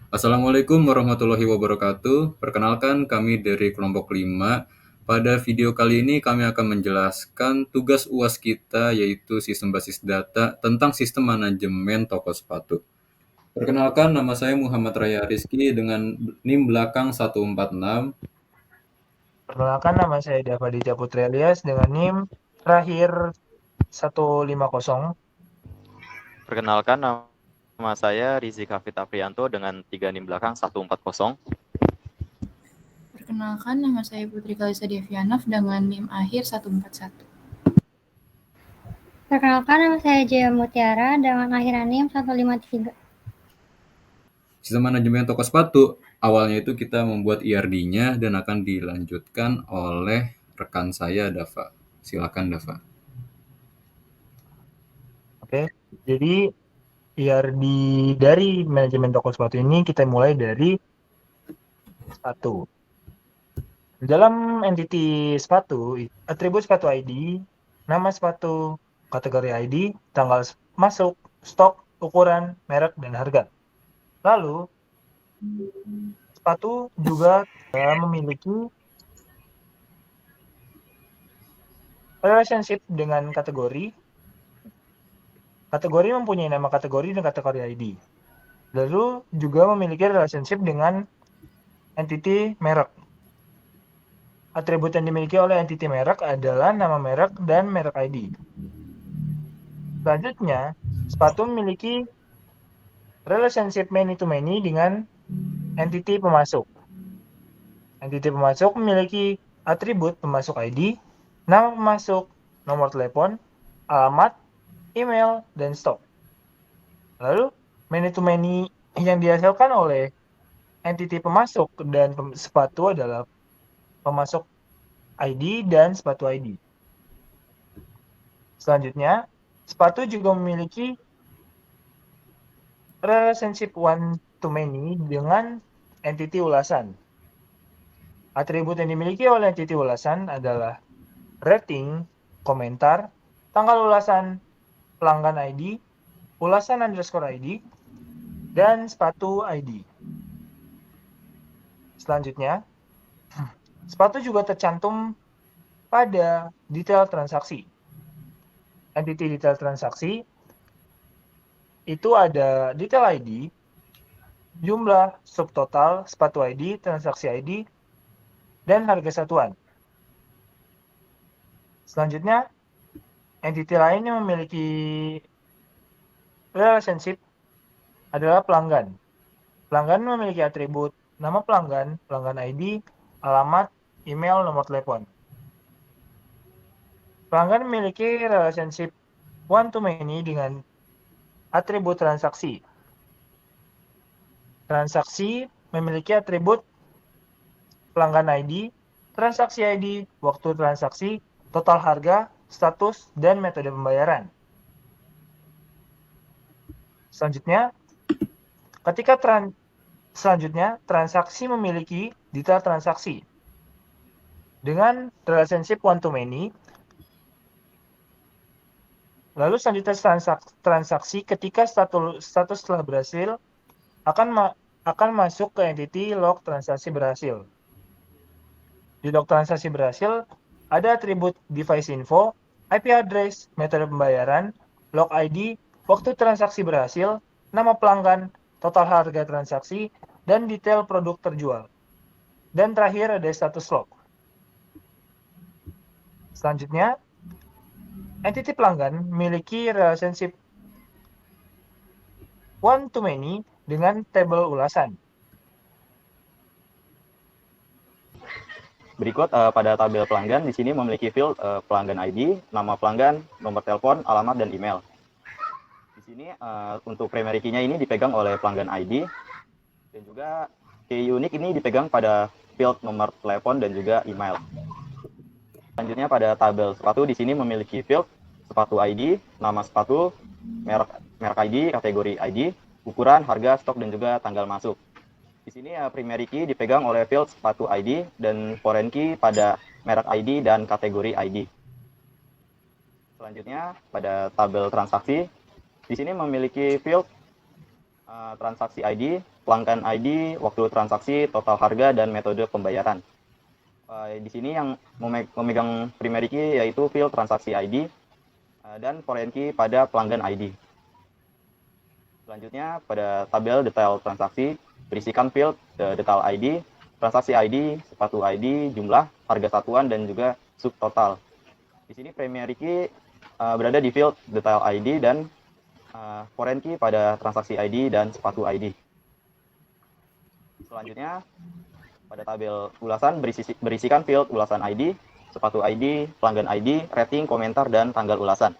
Assalamualaikum warahmatullahi wabarakatuh. Perkenalkan kami dari kelompok 5. Pada video kali ini kami akan menjelaskan tugas UAS kita yaitu sistem basis data tentang sistem manajemen toko sepatu. Perkenalkan nama saya Muhammad Raya Rizky dengan NIM belakang 146. Perkenalkan nama saya Dava Ditya Putri Elias dengan NIM terakhir 150. Perkenalkan nama saya Rizky Hafid Afrianto dengan 3 NIM belakang 140. Perkenalkan, nama saya Putri Kalisa Devianov dengan NIM akhir 141. Perkenalkan, nama saya Jaya Mutiara dengan akhiran NIM 153. Sistem manajemen toko sepatu awalnya itu kita membuat IRD-nya dan akan dilanjutkan oleh rekan saya Dava. Silakan Dava. Oke, jadi dari manajemen toko sepatu ini kita mulai dari sepatu. Dalam entity sepatu, atribut sepatu ID, nama sepatu, kategori ID, tanggal masuk, stok, ukuran, merek, dan harga. Lalu, sepatu juga memiliki relationship dengan kategori. Kategori mempunyai nama kategori dan kategori ID. Lalu juga memiliki relationship dengan entity merek. Atribut yang dimiliki oleh entity merek adalah nama merek dan merek ID. Selanjutnya, sepatu memiliki relationship many to many dengan entity pemasok. Entity pemasok memiliki atribut pemasok ID, nama pemasok, nomor telepon, alamat, email, dan stok. Lalu, many to many yang dihasilkan oleh entity pemasok dan sepatu adalah pemasok ID dan sepatu ID. Selanjutnya, sepatu juga memiliki relationship one to many dengan entity ulasan. Atribut yang dimiliki oleh entity ulasan adalah rating, komentar, tanggal ulasan, pelanggan ID, ulasan underscore ID, dan sepatu ID. Selanjutnya, sepatu juga tercantum pada detail transaksi. Entity detail transaksi itu ada detail ID, jumlah, subtotal, sepatu ID, transaksi ID, dan harga satuan. Selanjutnya, entity lain yang memiliki relationship adalah pelanggan. Pelanggan memiliki atribut nama pelanggan, pelanggan ID, alamat, email, nomor telepon. Pelanggan memiliki relationship one to many dengan atribut transaksi. Transaksi memiliki atribut pelanggan ID, transaksi ID, waktu transaksi, total harga, status, dan metode pembayaran. Selanjutnya, transaksi memiliki detail transaksi. Dengan relationship one to many, lalu selanjutnya transaksi ketika status telah berhasil akan masuk ke entity log transaksi berhasil. Di log transaksi berhasil ada atribut device info, IP address, metode pembayaran, log ID, waktu transaksi berhasil, nama pelanggan, total harga transaksi, dan detail produk terjual. Dan terakhir ada status log. Selanjutnya, entity pelanggan memiliki relationship one to many dengan tabel ulasan. Berikut pada tabel pelanggan di sini memiliki field pelanggan ID, nama pelanggan, nomor telepon, alamat, dan email. Di sini untuk primary key-nya ini dipegang oleh pelanggan ID dan juga key unik ini dipegang pada field nomor telepon dan juga email. Selanjutnya pada tabel sepatu di sini memiliki field sepatu ID, nama sepatu, merek ID, kategori ID, ukuran, harga, stok, dan juga tanggal masuk. Di sini primary key dipegang oleh field sepatu ID dan foreign key pada merek ID dan kategori ID. Selanjutnya pada tabel transaksi, di sini memiliki field transaksi ID, pelanggan ID, waktu transaksi, total harga, dan metode pembayaran. Di sini yang memegang primary key yaitu field transaksi ID dan foreign key pada pelanggan ID. Selanjutnya, pada tabel detail transaksi, berisikan field detail ID, transaksi ID, sepatu ID, jumlah, harga satuan, dan juga subtotal. Di sini primary key berada di field detail ID dan foreign key pada transaksi ID dan sepatu ID. Selanjutnya, pada tabel ulasan berisikan field ulasan ID, sepatu ID, pelanggan ID, rating, komentar, dan tanggal ulasan.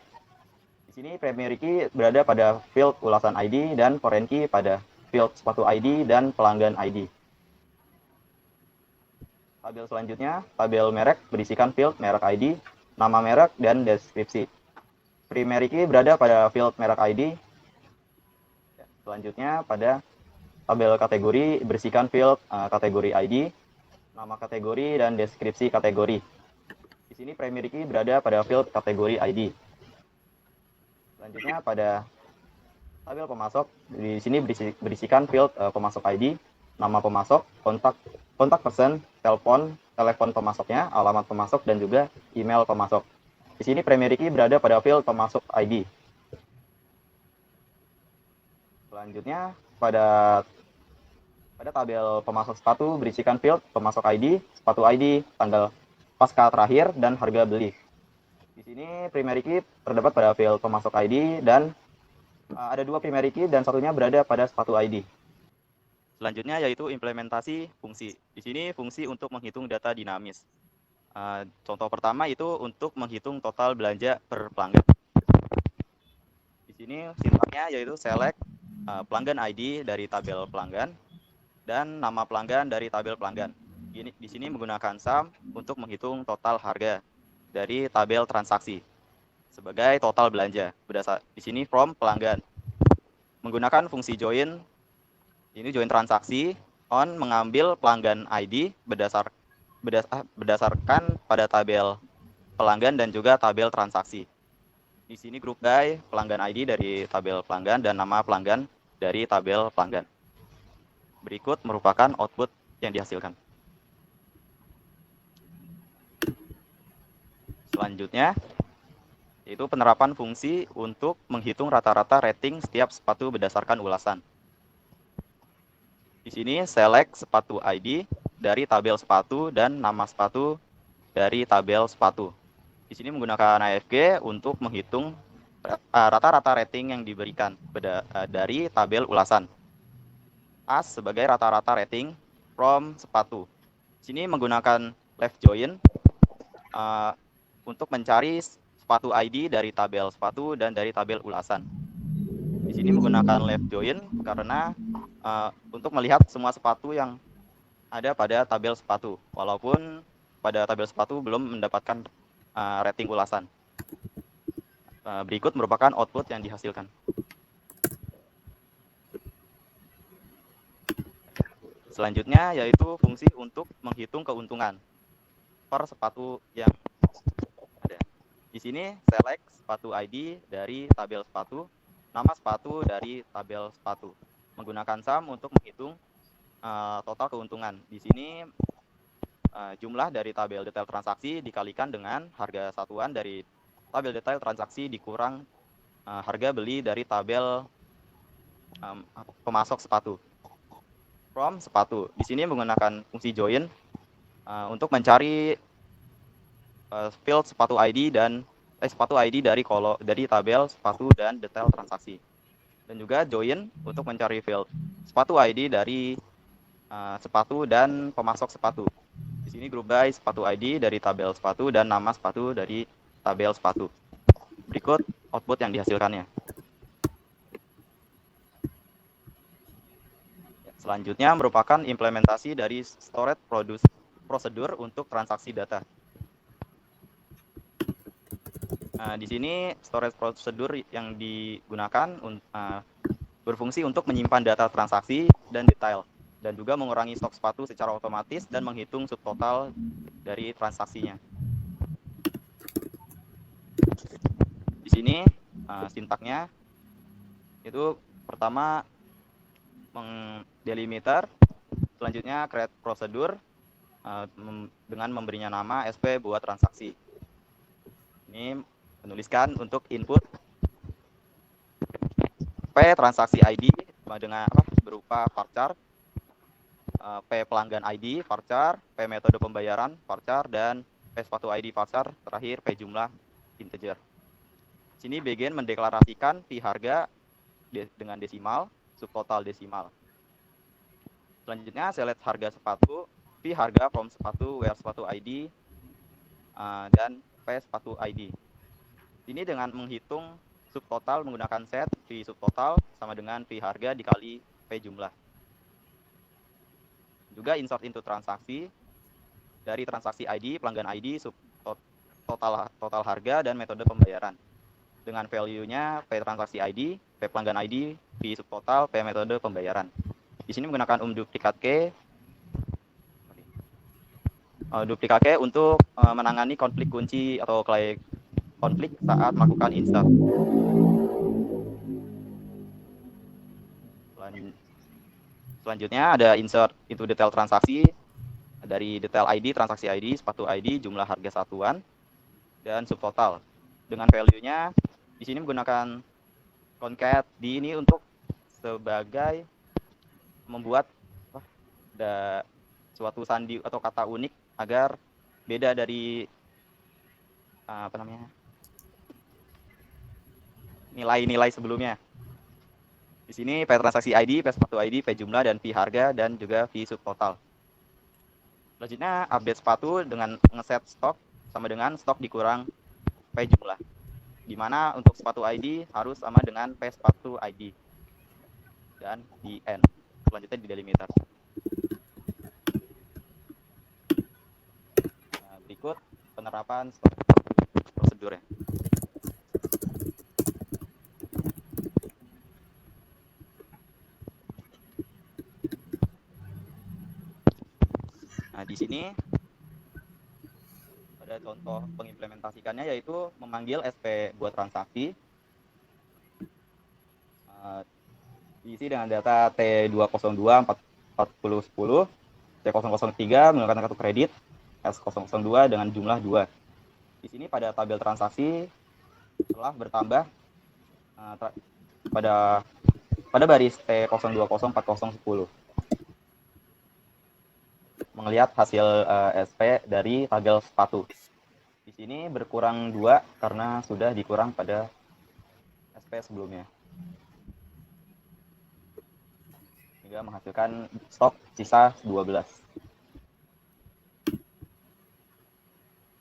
Di sini primary key berada pada field ulasan ID dan foreign key pada field sepatu ID dan pelanggan ID. Tabel selanjutnya, tabel merek berisikan field merek ID, nama merek, dan deskripsi. Primary key berada pada field merek ID. Selanjutnya, pada tabel kategori berisikan field kategori ID, nama kategori, dan deskripsi kategori. Di sini primary key berada pada field kategori ID. Selanjutnya, pada tabel pemasok, di sini berisikan field pemasok ID, nama pemasok, kontak person, telepon pemasoknya, alamat pemasok, dan juga email pemasok. Di sini primary key berada pada field pemasok ID. Selanjutnya, pada tabel pemasok sepatu berisikan field pemasok ID, sepatu ID, tanggal pasca terakhir, dan harga beli. Di sini primary key terdapat pada field pemasok ID dan ada 2 primary key dan satunya berada pada sepatu ID. Selanjutnya yaitu implementasi fungsi. Di sini fungsi untuk menghitung data dinamis. Contoh pertama itu untuk menghitung total belanja per pelanggan. Di sini sintaknya yaitu select pelanggan ID dari tabel pelanggan dan nama pelanggan dari tabel pelanggan. Di sini menggunakan sum untuk menghitung total harga dari tabel transaksi sebagai total belanja. Di sini from pelanggan. Menggunakan fungsi join, ini join transaksi on mengambil pelanggan ID berdasarkan pada tabel pelanggan dan juga tabel transaksi. Di sini group by pelanggan ID dari tabel pelanggan dan nama pelanggan dari tabel pelanggan. Berikut merupakan output yang dihasilkan. Selanjutnya, yaitu penerapan fungsi untuk menghitung rata-rata rating setiap sepatu berdasarkan ulasan. Di sini select sepatu ID dari tabel sepatu dan nama sepatu dari tabel sepatu. Di sini menggunakan AFG untuk menghitung rata-rata rating yang diberikan dari tabel ulasan. As sebagai rata-rata rating from sepatu. Di sini menggunakan left join untuk mencari sepatu ID dari tabel sepatu dan dari tabel ulasan. Di sini menggunakan left join karena untuk melihat semua sepatu yang ada pada tabel sepatu, walaupun pada tabel sepatu belum mendapatkan rating ulasan. Berikut merupakan output yang dihasilkan. Selanjutnya yaitu fungsi untuk menghitung keuntungan per sepatu yang ada. Di sini select sepatu ID dari tabel sepatu, nama sepatu dari tabel sepatu. Menggunakan sum untuk menghitung total keuntungan. Di sini jumlah dari tabel detail transaksi dikalikan dengan harga satuan dari tabel detail transaksi dikurang harga beli dari tabel pemasok sepatu. From sepatu. Di sini menggunakan fungsi join untuk mencari field sepatu ID dan sepatu ID dari tabel sepatu dan detail transaksi. Dan juga join untuk mencari field sepatu ID dari sepatu dan pemasok sepatu. Di sini group by sepatu ID dari tabel sepatu dan nama sepatu dari tabel sepatu. Berikut output yang dihasilkannya. Selanjutnya merupakan implementasi dari storage prosedur untuk transaksi data. Di sini storage prosedur yang digunakan berfungsi untuk menyimpan data transaksi dan detail, dan juga mengurangi stok sepatu secara otomatis dan menghitung subtotal dari transaksinya. Di sini sintaknya itu pertama delimiter, selanjutnya create prosedur dengan memberinya nama SP buat transaksi. Ini menuliskan untuk input P transaksi ID dengan berupa varchar, P pelanggan ID varchar, P metode pembayaran varchar, dan P sepatu ID varchar, terakhir P jumlah integer. Sini bagian mendeklarasikan P harga dengan desimal, subtotal desimal. Selanjutnya select harga sepatu, P harga from sepatu, where sepatu ID, dan P sepatu ID. Ini dengan menghitung subtotal menggunakan set P subtotal sama dengan P harga dikali P jumlah. Juga insert into transaksi dari transaksi ID, pelanggan ID, total harga, dan metode pembayaran. Dengan value-nya P transaksi ID, P pelanggan ID, P subtotal, P metode pembayaran. Di sini menggunakan duplikat key. Duplikat key untuk menangani konflik kunci atau konflik saat melakukan insert. Selanjutnya ada insert into detail transaksi dari detail ID, transaksi ID, sepatu ID, jumlah harga satuan, dan subtotal. Dengan value-nya di sini menggunakan concat di ini untuk sebagai membuat suatu sandi atau kata unik agar beda dari nilai-nilai sebelumnya. Di sini P transaksi ID, P sepatu ID, P jumlah, dan P harga, dan juga P subtotal. Selanjutnya update sepatu dengan ngeset stok sama dengan stok dikurang P jumlah. Di mana untuk sepatu ID harus sama dengan P sepatu ID. Dan di end. Selanjutnya di delimiter. Berikut penerapan prosedurnya. Nah, di sini ada contoh pengimplementasikannya, yaitu memanggil SP buat transaksi. Diisi dengan data T202 4010, T003 menggunakan kartu kredit, S002 dengan jumlah 2. Di sini pada tabel transaksi telah bertambah pada baris T0204010. Melihat hasil SP dari tabel sepatu. Di sini berkurang 2 karena sudah dikurang pada SP sebelumnya. Sehingga menghasilkan stok sisa 12.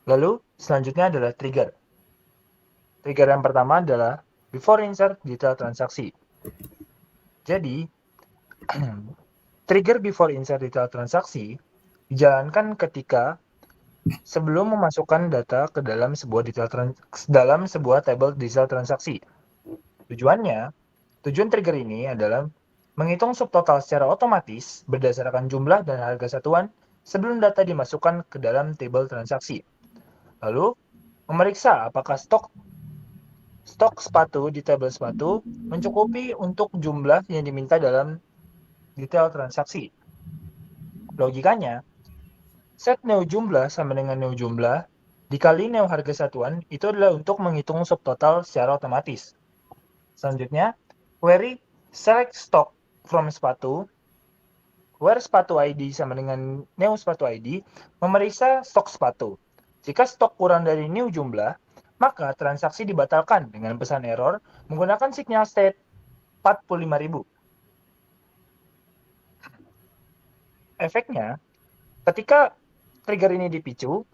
Lalu selanjutnya adalah trigger. Trigger yang pertama adalah before insert detail transaksi. Jadi trigger before insert detail transaksi dijalankan ketika sebelum memasukkan data ke dalam sebuah table detail transaksi. Tujuan trigger ini adalah menghitung subtotal secara otomatis berdasarkan jumlah dan harga satuan sebelum data dimasukkan ke dalam table transaksi. Lalu, memeriksa apakah stok sepatu di tabel sepatu mencukupi untuk jumlah yang diminta dalam detail transaksi. Logikanya, set neo jumlah sama dengan neo jumlah dikali neo harga satuan itu adalah untuk menghitung subtotal secara otomatis. Selanjutnya, query select stock from sepatu, where sepatu ID sama dengan neo sepatu ID, memeriksa stok sepatu. Jika stok kurang dari neo jumlah, maka transaksi dibatalkan dengan pesan error menggunakan signal state 45.000. Efeknya, ketika trigger ini dipicu,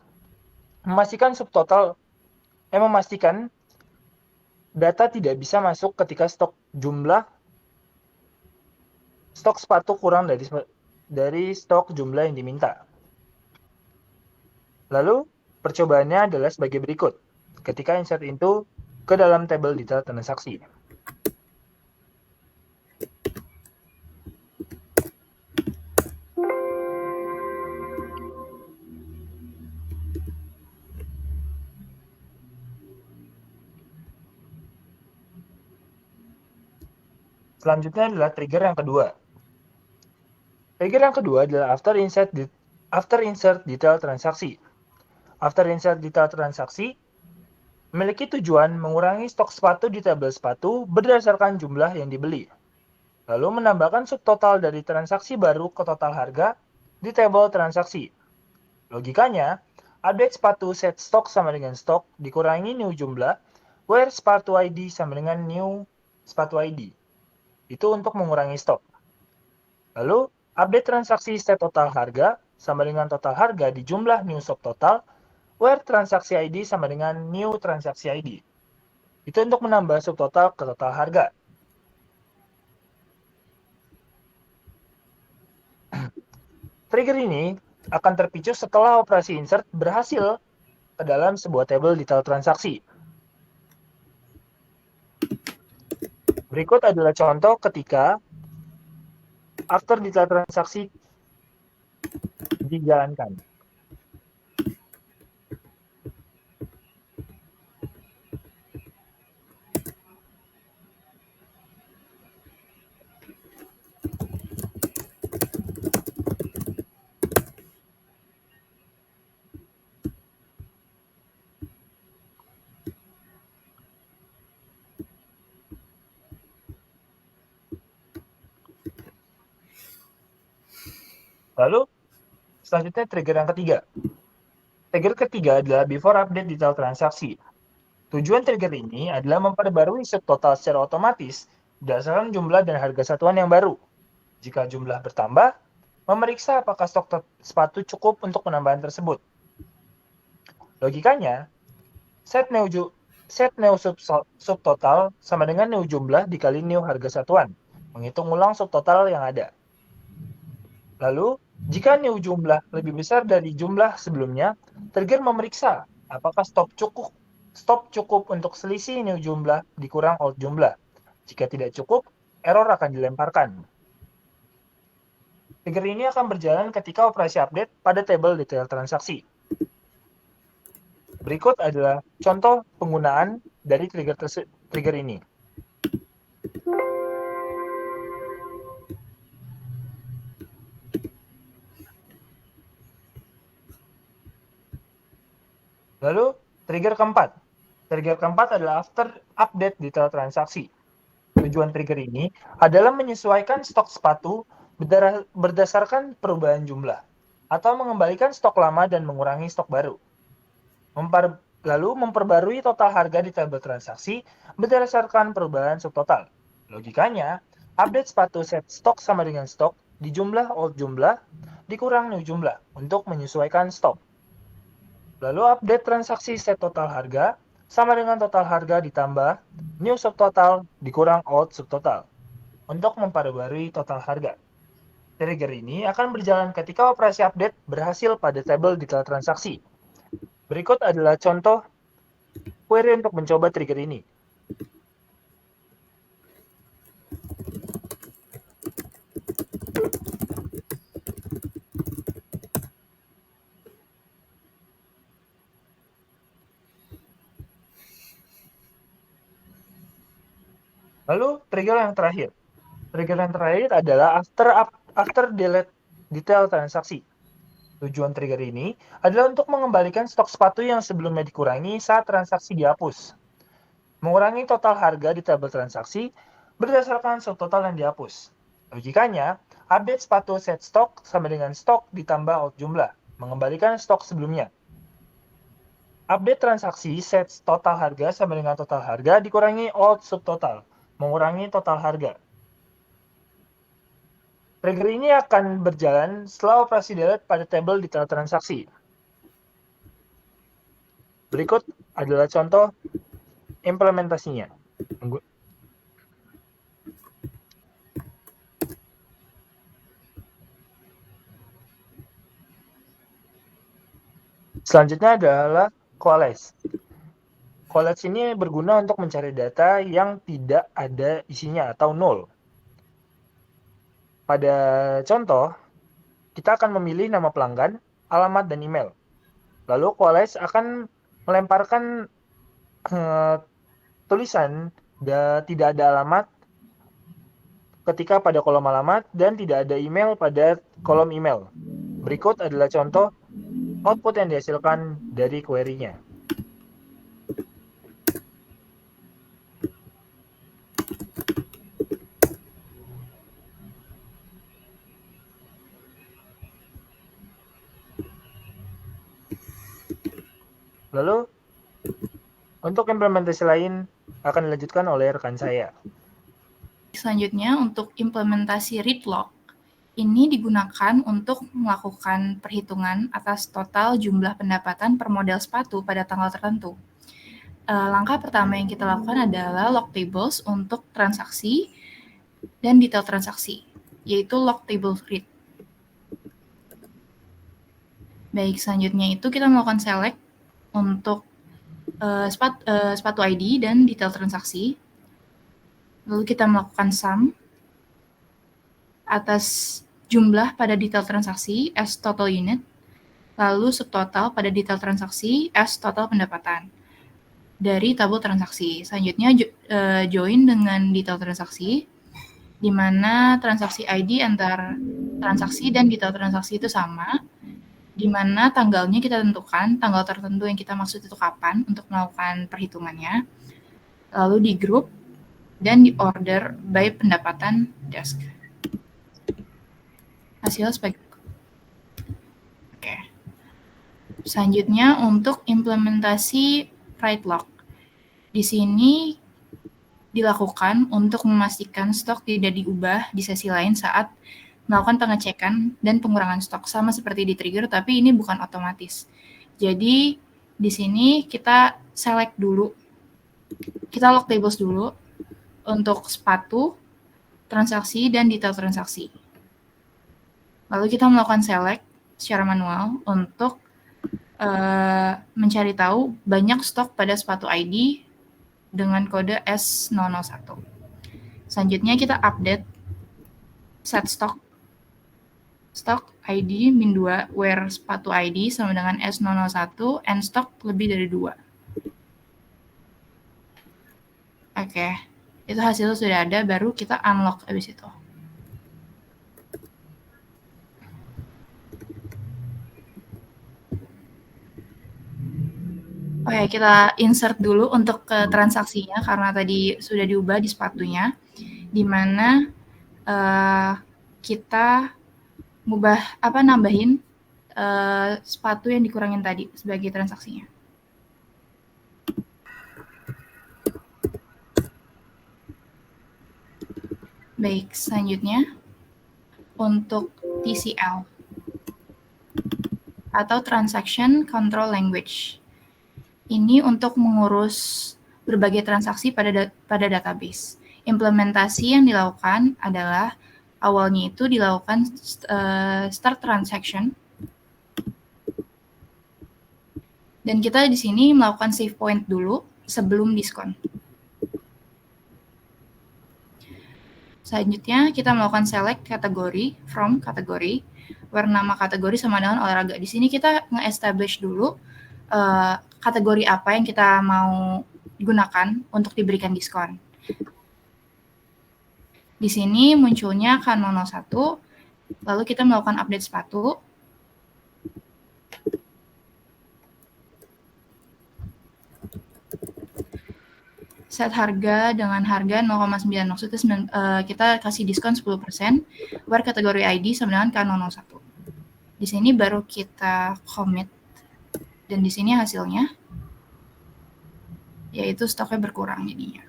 memastikan data tidak bisa masuk ketika stok sepatu kurang dari stok jumlah yang diminta. Lalu, percobaannya adalah sebagai berikut. Ketika insert into ke dalam tabel detail transaksi. Selanjutnya adalah trigger yang kedua. Trigger yang kedua adalah after insert detail transaksi. After insert detail transaksi memiliki tujuan mengurangi stok sepatu di tabel sepatu berdasarkan jumlah yang dibeli. Lalu menambahkan subtotal dari transaksi baru ke total harga di tabel transaksi. Logikanya, update sepatu set stock sama dengan stock dikurangi new jumlah, where sepatu ID sama dengan new sepatu ID. Itu untuk mengurangi stok. Lalu, update transaksi set total harga sama dengan total harga di jumlah new subtotal, where transaksi ID sama dengan new transaksi ID. Itu untuk menambah subtotal ke total harga. Trigger ini akan terpicu setelah operasi insert berhasil ke dalam sebuah tabel detail transaksi. Berikut adalah contoh ketika after detail transaksi dijalankan. Lalu, selanjutnya trigger yang ketiga. Trigger ketiga adalah before update detail transaksi. Tujuan trigger ini adalah memperbarui subtotal secara otomatis berdasarkan jumlah dan harga satuan yang baru. Jika jumlah bertambah, memeriksa apakah stok sepatu cukup untuk penambahan tersebut. Logikanya, set new subtotal sama dengan new jumlah dikali new harga satuan, menghitung ulang subtotal yang ada. Lalu, jika new jumlah lebih besar dari jumlah sebelumnya, trigger memeriksa apakah stop cukup untuk selisih new jumlah dikurang old jumlah. Jika tidak cukup, error akan dilemparkan. Trigger ini akan berjalan ketika operasi update pada tabel detail transaksi. Berikut adalah contoh penggunaan dari trigger ini. Lalu, trigger keempat. Trigger keempat adalah after update detail transaksi. Tujuan trigger ini adalah menyesuaikan stok sepatu berdasarkan perubahan jumlah, atau mengembalikan stok lama dan mengurangi stok baru. Lalu memperbarui total harga di tabel transaksi berdasarkan perubahan subtotal. Logikanya, update sepatu set stok sama dengan stok di jumlah old jumlah dikurang new jumlah untuk menyesuaikan stok. Lalu update transaksi set total harga sama dengan total harga ditambah new subtotal dikurang old subtotal untuk memperbarui total harga. Trigger ini akan berjalan ketika operasi update berhasil pada tabel detail transaksi. Berikut adalah contoh query untuk mencoba trigger ini. Lalu trigger yang terakhir. Trigger yang terakhir adalah after delete detail transaksi. Tujuan trigger ini adalah untuk mengembalikan stok sepatu yang sebelumnya dikurangi saat transaksi dihapus. Mengurangi total harga di tabel transaksi berdasarkan subtotal yang dihapus. Logikanya, update sepatu set stok sama dengan stok ditambah old jumlah, mengembalikan stok sebelumnya. Update transaksi set total harga sama dengan total harga dikurangi old subtotal, mengurangi total harga. Trigger ini akan berjalan setelah operasi delete pada tabel detail transaksi. Berikut adalah contoh implementasinya. Selanjutnya adalah coalesce. Coalesce ini berguna untuk mencari data yang tidak ada isinya atau null. Pada contoh, kita akan memilih nama pelanggan, alamat, dan email. Lalu coalesce akan melemparkan tulisan tidak ada alamat ketika pada kolom alamat dan tidak ada email pada kolom email. Berikut adalah contoh output yang dihasilkan dari query-nya. Lalu, untuk implementasi lain akan dilanjutkan oleh rekan saya. Selanjutnya, untuk implementasi read log, ini digunakan untuk melakukan perhitungan atas total jumlah pendapatan per model sepatu pada tanggal tertentu. Langkah pertama yang kita lakukan adalah log tables untuk transaksi dan detail transaksi, yaitu log table read. Baik, selanjutnya itu kita melakukan select untuk sepatu ID dan detail transaksi. Lalu kita melakukan sum atas jumlah pada detail transaksi as total unit, lalu subtotal pada detail transaksi as total pendapatan dari tabel transaksi. Selanjutnya join dengan detail transaksi, di mana transaksi ID antar transaksi dan detail transaksi itu sama, di mana tanggalnya kita tentukan, tanggal tertentu yang kita maksud itu kapan untuk melakukan perhitungannya, lalu di group dan di order by pendapatan desk. Hasil sebagai Oke. Selanjutnya untuk implementasi write log. Di sini dilakukan untuk memastikan stok tidak diubah di sesi lain saat melakukan pengecekan dan pengurangan stok, sama seperti di trigger, tapi ini bukan otomatis. Jadi di sini kita select dulu, kita log tables dulu untuk sepatu, transaksi, dan detail transaksi. Lalu kita melakukan select secara manual untuk mencari tahu banyak stok pada sepatu ID dengan kode S001. Selanjutnya kita update set stock ID -2 where sepatu ID sama dengan S001 and stock lebih dari 2. Oke, itu hasilnya sudah ada, baru kita unlock habis itu. Oke, kita insert dulu untuk ke transaksinya karena tadi sudah diubah di sepatunya, di mana kita nambahin sepatu yang dikurangin tadi sebagai transaksinya. Baik, selanjutnya untuk TCL atau Transaction Control Language. Ini untuk mengurus berbagai transaksi pada database. Implementasi yang dilakukan adalah awalnya itu dilakukan start transaction, dan kita di sini melakukan save point dulu sebelum diskon. Selanjutnya kita melakukan select kategori from kategori, where nama kategori sama dengan olahraga. Di sini kita nge-establish dulu kategori apa yang kita mau gunakan untuk diberikan diskon. Di sini munculnya K001, lalu kita melakukan update sepatu. Set harga dengan harga 0,9, maksudnya kita kasih diskon 10%, where kategori ID sama dengan K001. Di sini baru kita commit, dan di sini hasilnya, yaitu stoknya berkurang jadinya.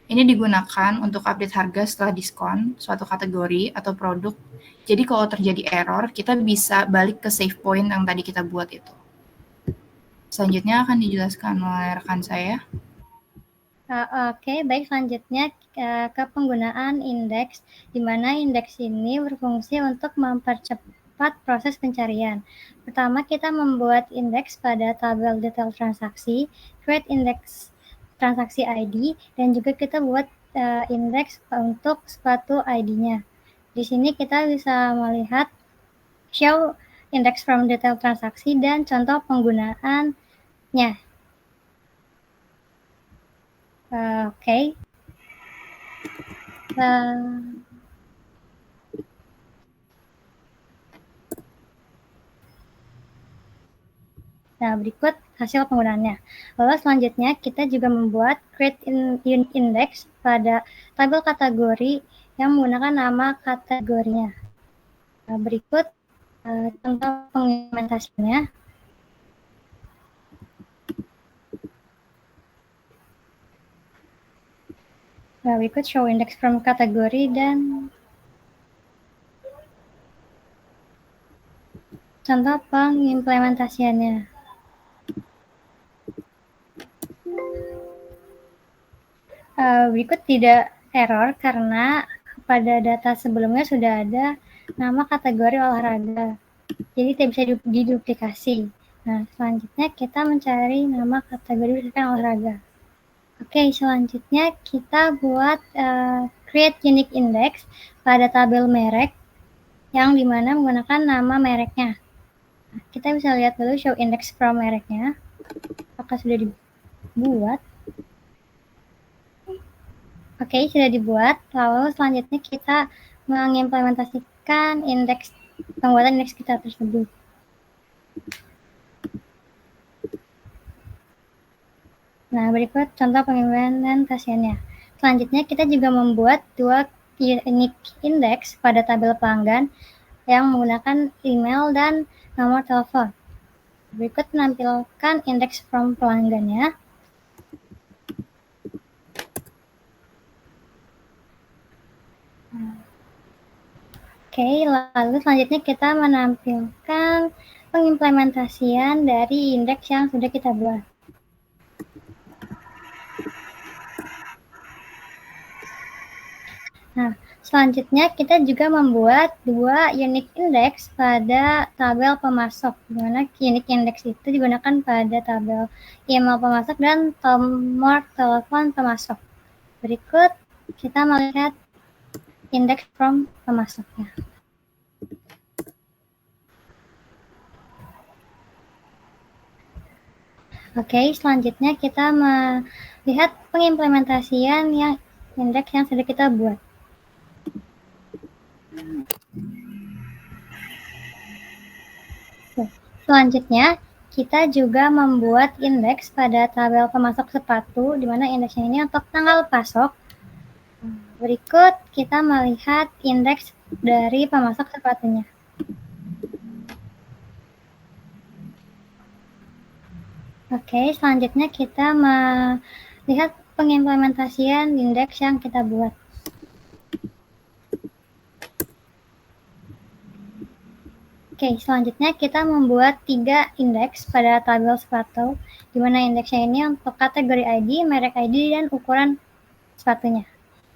Ini digunakan untuk update harga setelah diskon suatu kategori atau produk. Jadi kalau terjadi error, kita bisa balik ke save point yang tadi kita buat itu. Selanjutnya akan dijelaskan oleh rekan saya. Oke, baik, selanjutnya ke penggunaan indeks, di mana indeks ini berfungsi untuk mempercepat proses pencarian. Pertama, kita membuat indeks pada tabel detail transaksi, create indeks transaksi ID, dan juga kita buat indeks untuk sepatu ID-nya. Di sini kita bisa melihat show index from detail transaksi dan contoh penggunaannya. Oke. Nah, berikut hasil penggunaannya. Lalu selanjutnya kita juga membuat create unique index pada tabel kategori yang menggunakan nama kategorinya. Nah, berikut contoh pengimplementasinya. Nah, berikut show index from kategori dan contoh pengimplementasiannya. Berikut tidak error karena pada data sebelumnya sudah ada nama kategori olahraga. Jadi tidak bisa diduplikasi. Nah, selanjutnya kita mencari nama kategori berdasarkan olahraga. Oke, selanjutnya kita buat create unique index pada tabel merek yang dimana menggunakan nama mereknya. Nah, kita bisa lihat dulu show index from mereknya. Apakah sudah dibuat? Oke, sudah dibuat. Lalu selanjutnya kita mengimplementasikan pembuatan indeks kita tersebut. Nah, berikut contoh pengimplementasiannya. Selanjutnya kita juga membuat 2 unique index pada tabel pelanggan yang menggunakan email dan nomor telepon. Berikut menampilkan indeks from pelanggannya. Oke, lalu selanjutnya kita menampilkan pengimplementasian dari indeks yang sudah kita buat. Nah, selanjutnya kita juga membuat 2 unique index pada tabel pemasok, di mana unique index itu digunakan pada tabel email pemasok dan nomor telepon pemasok. Berikut kita melihat indeks from pemasoknya. Oke, selanjutnya kita melihat pengimplementasian yang indeks yang sudah kita buat. Selanjutnya, kita juga membuat indeks pada tabel pemasok sepatu, di mana indeksnya ini untuk tanggal pasok. Berikut kita melihat indeks dari pemasok sepatunya. Oke, selanjutnya kita melihat pengimplementasian indeks yang kita buat. Oke, selanjutnya kita membuat 3 indeks pada tabel sepatu, di mana indeksnya ini untuk kategori ID, merek ID, dan ukuran sepatunya.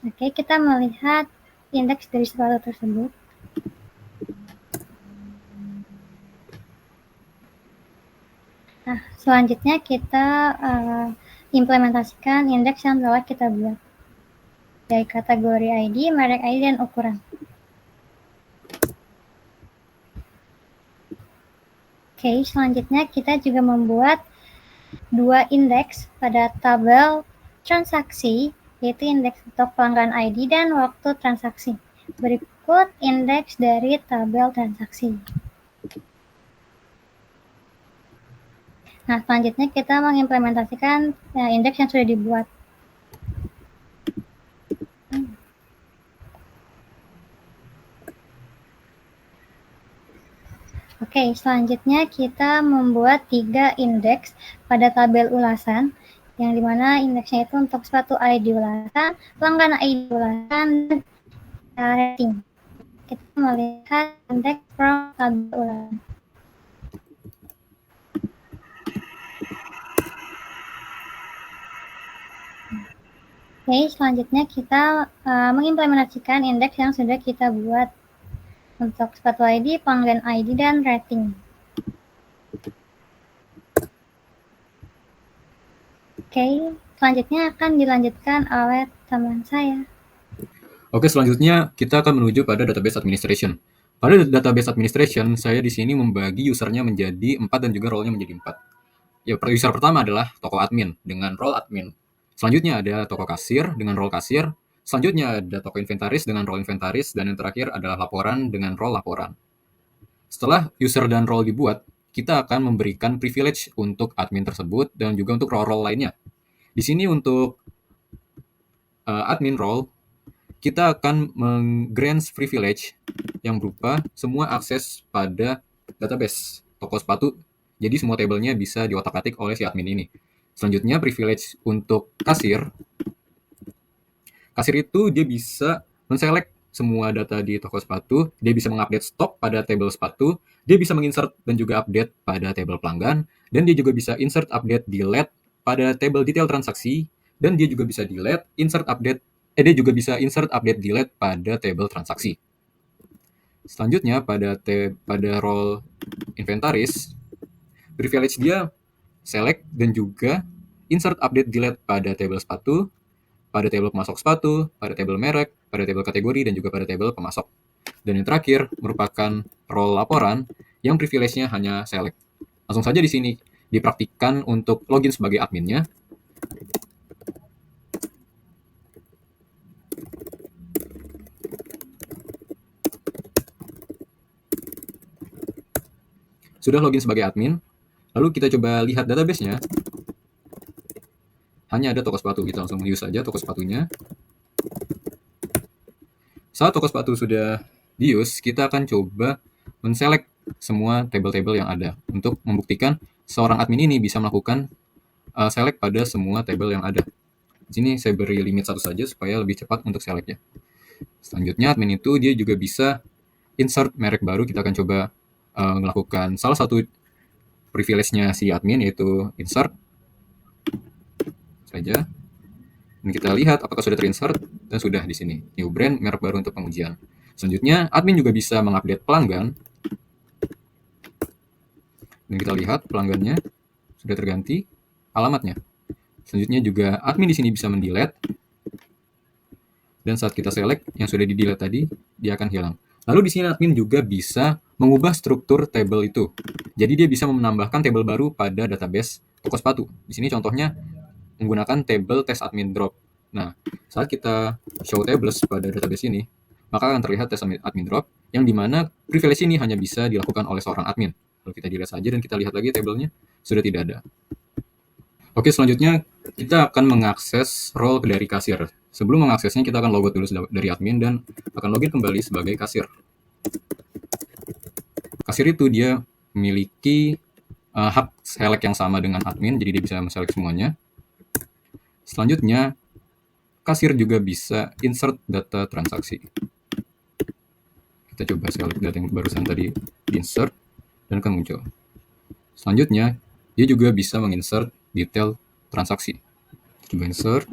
Oke, kita melihat indeks dari sepatu tersebut. Nah, selanjutnya kita implementasikan indeks yang telah kita buat dari kategori ID, merek ID, dan ukuran. Oke, selanjutnya kita juga membuat 2 indeks pada tabel transaksi, yaitu indeks untuk pelanggan ID dan waktu transaksi. Berikut indeks dari tabel transaksi. Nah, selanjutnya kita mengimplementasikan indeks yang sudah dibuat. Oke, selanjutnya kita membuat 3 indeks pada tabel ulasan, yang dimana indeksnya itu untuk sepatu ID ulasan, pelanggan ID ulasan, dan rating. Kita melihat indeks from tabel ulasan. Oke, selanjutnya kita mengimplementasikan indeks yang sudah kita buat untuk sepatu ID, pelanggan ID, dan rating. Oke, selanjutnya akan dilanjutkan oleh teman saya. Oke, selanjutnya kita akan menuju pada database administration. Pada database administration, saya di sini membagi usernya menjadi 4 dan juga role-nya menjadi 4. Ya, user pertama adalah toko admin dengan role admin. Selanjutnya ada toko kasir dengan role kasir. Selanjutnya ada toko inventaris dengan role inventaris, dan yang terakhir adalah laporan dengan role laporan. Setelah user dan role dibuat, kita akan memberikan privilege untuk admin tersebut dan juga untuk role-role lainnya. Di sini untuk admin role, kita akan meng-grant privilege yang berupa semua akses pada database toko sepatu. Jadi semua tabelnya bisa diotak-atik oleh si admin ini. Selanjutnya privilege untuk kasir. Kasir itu dia bisa men-select semua data di toko sepatu, dia bisa mengupdate stok pada table sepatu, dia bisa menginsert dan juga update pada table pelanggan, dan dia juga bisa insert, update, delete pada table detail transaksi, dan dia juga bisa delete, insert, update, dia juga bisa insert, update, delete pada table transaksi. Selanjutnya pada role inventaris, privilege dia select dan juga insert, update, delete pada table sepatu, pada table pemasok sepatu, pada table merek, pada table kategori, dan juga pada table pemasok. Dan yang terakhir merupakan role laporan yang privilege-nya hanya select. Langsung saja di sini dipraktikkan untuk login sebagai adminnya. Sudah login sebagai admin, lalu kita coba lihat database-nya. Hanya ada toko sepatu, kita langsung use saja toko sepatunya. Saat toko sepatu sudah di-use, kita akan coba men-select semua table-table yang ada untuk membuktikan seorang admin ini bisa melakukan select pada semua table yang ada. Di sini saya beri limit 1 saja supaya lebih cepat untuk select-nya. Selanjutnya admin itu dia juga bisa insert merek baru. Kita akan coba melakukan salah satu privilege-nya si admin, yaitu insert saja. Dan kita lihat apakah sudah terinsert, dan sudah di sini. New brand, merek baru untuk pengujian. Selanjutnya, admin juga bisa mengupdate pelanggan. Dan kita lihat pelanggannya sudah terganti alamatnya. Selanjutnya juga admin di sini bisa mendelete. Dan saat kita select yang sudah di-delete tadi, dia akan hilang. Lalu di sini admin juga bisa mengubah struktur table itu. Jadi dia bisa menambahkan table baru pada database toko sepatu. Di sini contohnya menggunakan table test admin drop. Nah, saat kita show tables pada database ini, maka akan terlihat test admin drop, yang dimana privilege ini hanya bisa dilakukan oleh seorang admin. Lalu kita dilihat saja dan kita lihat lagi tabelnya, sudah tidak ada. Oke, selanjutnya kita akan mengakses role dari kasir. Sebelum mengaksesnya, kita akan logout dulu dari admin dan akan login kembali sebagai kasir. Kasir itu dia memiliki hak select yang sama dengan admin, jadi dia bisa men-select semuanya. Selanjutnya, kasir juga bisa insert data transaksi. Kita coba select data yang barusan tadi insert dan akan muncul. Selanjutnya, dia juga bisa menginsert detail transaksi. Coba insert.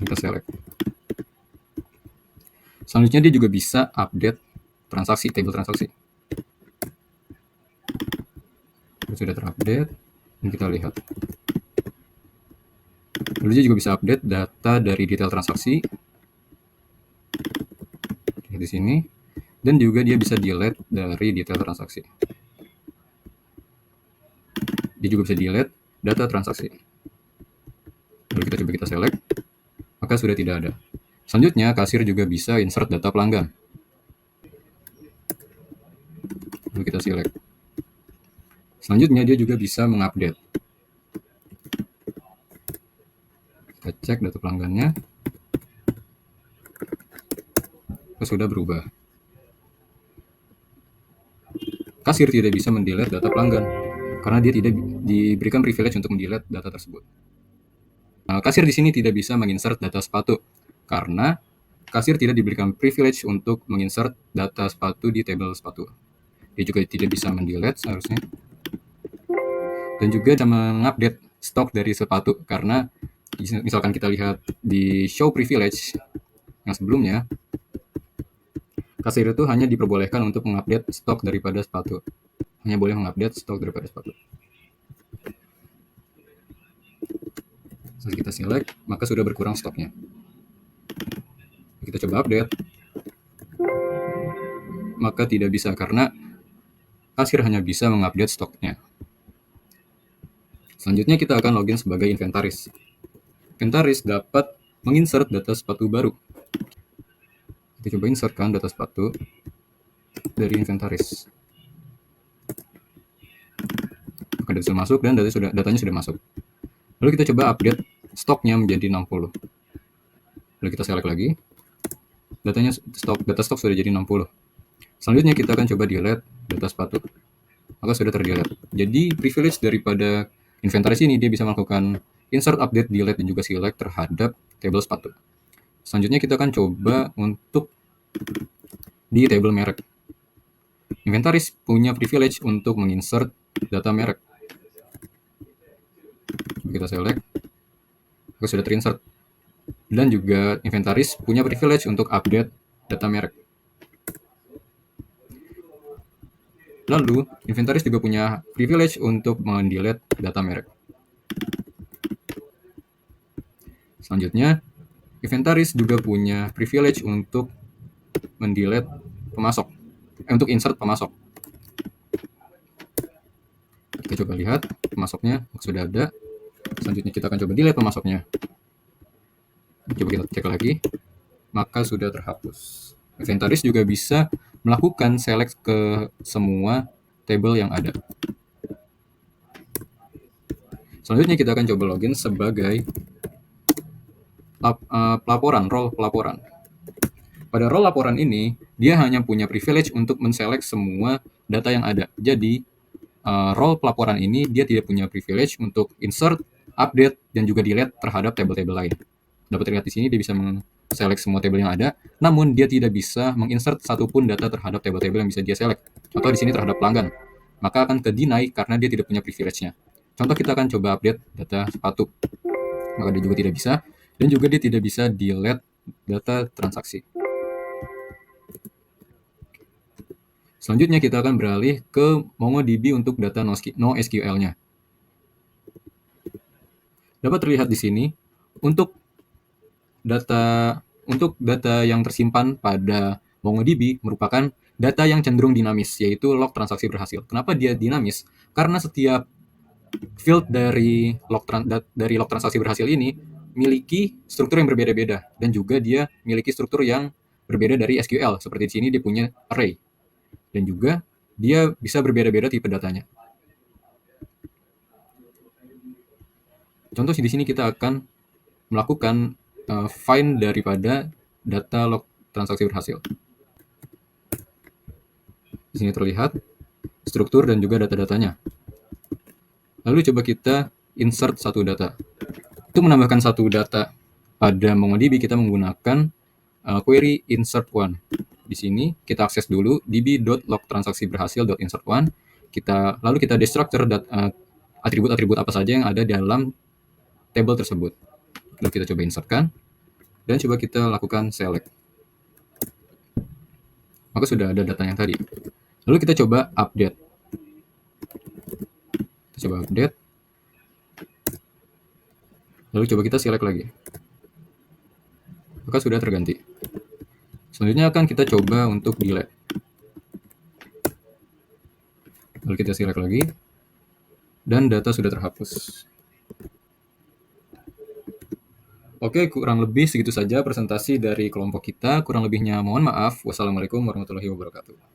Kita select. Selanjutnya dia juga bisa update transaksi, table transaksi. Sudah terupdate dan kita lihat. Lalu dia juga bisa update data dari detail transaksi di sini, dan juga dia bisa delete dari detail transaksi. Dia juga bisa delete data transaksi. Lalu kita coba select, maka sudah tidak ada. Selanjutnya kasir juga bisa insert data pelanggan. Lalu kita select. Selanjutnya dia juga bisa mengupdate. Kita cek data pelanggannya. Sudah berubah. Kasir tidak bisa mendelete data pelanggan karena dia tidak diberikan privilege untuk mendelete data tersebut. Nah, kasir di sini tidak bisa menginsert data sepatu karena kasir tidak diberikan privilege untuk menginsert data sepatu di table sepatu. Dia juga tidak bisa mendelete seharusnya. Dan juga tidak mengupdate stok dari sepatu karena misalkan kita lihat di show privilege yang sebelumnya, kasir itu hanya diperbolehkan untuk mengupdate stok daripada sepatu. Hanya boleh mengupdate stok daripada sepatu. Saat kita select, maka sudah berkurang stoknya. Kita coba update. Maka tidak bisa karena kasir hanya bisa mengupdate stoknya. Selanjutnya kita akan login sebagai inventaris. inventaris dapat menginsert data sepatu baru. Kita coba insert kan data sepatu dari inventaris. Oke, sudah masuk dan datanya sudah masuk. Lalu kita coba update stoknya menjadi 60. Lalu kita select lagi. Data stok sudah jadi 60. Selanjutnya kita akan coba delete data sepatu. Maka sudah terdelete. Jadi privilege daripada inventaris ini dia bisa melakukan insert, update, delete, dan juga select terhadap table sepatu. Selanjutnya kita akan coba untuk di table merek. Inventaris punya privilege untuk menginsert data merek. Kita select, maka sudah terinsert. Dan juga inventaris punya privilege untuk update data merek. Lalu, inventaris juga punya privilege untuk mendelete data merek. Selanjutnya, inventaris juga punya privilege untuk mendelete pemasok, untuk insert pemasok. Kita coba lihat pemasoknya sudah ada. Selanjutnya kita akan coba delete pemasoknya. Coba kita cek lagi, maka sudah terhapus. Inventaris juga bisa melakukan select ke semua table yang ada. Selanjutnya kita akan coba login sebagai pelaporan, role pelaporan. Pada role laporan ini, dia hanya punya privilege untuk menselect semua data yang ada. Jadi, role pelaporan ini dia tidak punya privilege untuk insert, update, dan juga delete terhadap table-table lain. Dapat terlihat di sini dia bisa select semua table yang ada, namun dia tidak bisa menginsert satupun data terhadap table-table yang bisa dia select. Atau di sini terhadap pelanggan. Maka akan ke deny karena dia tidak punya privilege-nya. Contoh kita akan coba update data sepatu. Maka dia juga tidak bisa. Dan juga dia tidak bisa delete data transaksi. Selanjutnya kita akan beralih ke MongoDB untuk data NoSQL-nya. Dapat terlihat di sini untuk data yang tersimpan pada MongoDB merupakan data yang cenderung dinamis, yaitu log transaksi berhasil. Kenapa dia dinamis? Karena setiap field dari log transaksi berhasil ini memiliki struktur yang berbeda-beda, dan juga dia memiliki struktur yang berbeda dari SQL. Seperti di sini dia punya array, dan juga dia bisa berbeda-beda tipe datanya. Contoh di sini kita akan melakukan find daripada data log transaksi berhasil. Di sini terlihat struktur dan juga data-datanya. Lalu coba kita insert satu data. Untuk menambahkan satu data pada MongoDB, kita menggunakan query insert one. Di sini kita akses dulu db.logtransaksiberhasil.insert1. Lalu kita destructure atribut-atribut apa saja yang ada dalam table tersebut. Lalu kita coba insertkan dan coba kita lakukan select. Maka sudah ada datanya tadi. Lalu kita coba update. Kita coba update. Lalu coba kita select lagi. Maka sudah terganti. Selanjutnya akan kita coba untuk delete. Lalu kita select lagi. Dan data sudah terhapus. Oke, kurang lebih segitu saja presentasi dari kelompok kita. Kurang lebihnya mohon maaf. Wassalamualaikum warahmatullahi wabarakatuh.